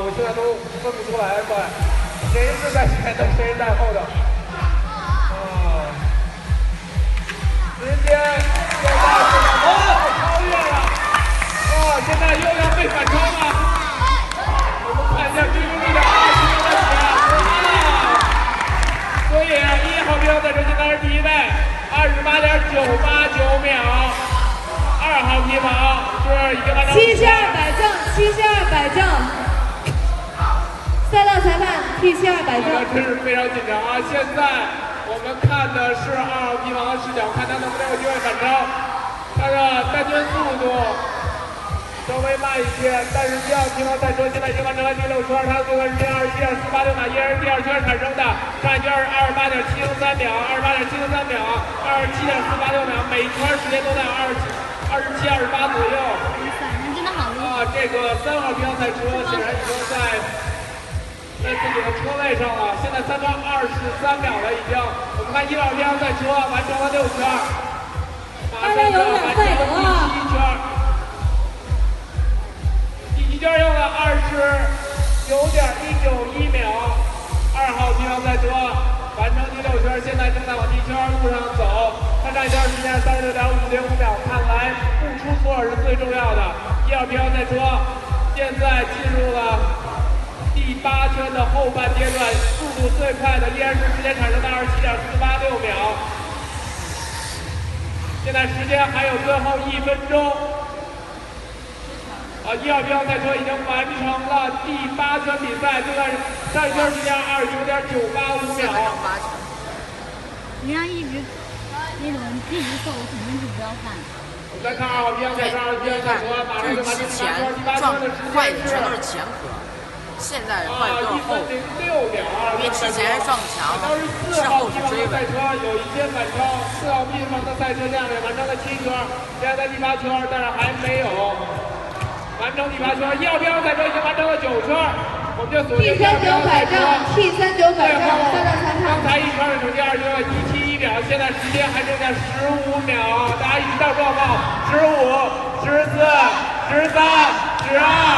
我现在都分不出来，快，谁是在前头，谁是在后头？啊，时间又到超越了，哇，现在又要被反超了。我们看一下追逐力的20秒的血，所以1号标在这现在是第一位，28.989秒。2号皮毛是已经完成72摆正，72摆正。赛道裁判替72摆正。真是非常紧张啊！现在我们看的是2号皮毛的视角，看他能不能有机会反超。他的单圈速度稍微慢一些，但是1号皮毛赛车现在已经完成了第6圈，他的最快时间21.486秒，依然是第2圈产生的，上一圈是28.703秒，28.703秒，27.486秒，每圈时间都在27、28左右。反正真的好厉害啊！这个3号标赛车显然已经在自己的车位上了，现在3分23秒了已经。我们看1号标赛车完成了6圈，马上就要完成第7圈。第7圈用了29.191秒。2号皮毛赛车完成第6圈，现在正在往第1圈路上走。他上一圈时间36.505秒，看来不出错是最重要的。1号皮毛赛车现在进入了第8圈的后半阶段，速度最快的依然是时间产生的27.486秒。现在时间还有最后1分钟。1号标赛车已经完成了第8圈比赛，就在上一圈时间29.985秒。你要一直那种一直走，肯定是不要犯。我们再看2号标赛车，2号标赛车马上就完成第8圈的时间是。全都是前壳，现在换都是后，因为之前撞墙之后是追尾。赛车有一些反超，4号皮毛的赛车下面完成了7圈，现在在第8圈，但是还没有完成第8圈。1号标赛车已经完成了9圈，我们就锁定T39摆正，T39摆正，赛道裁判。刚才1圈的成绩29.171秒，现在时间还剩下15秒，大家一起到状报：15、14、13、12。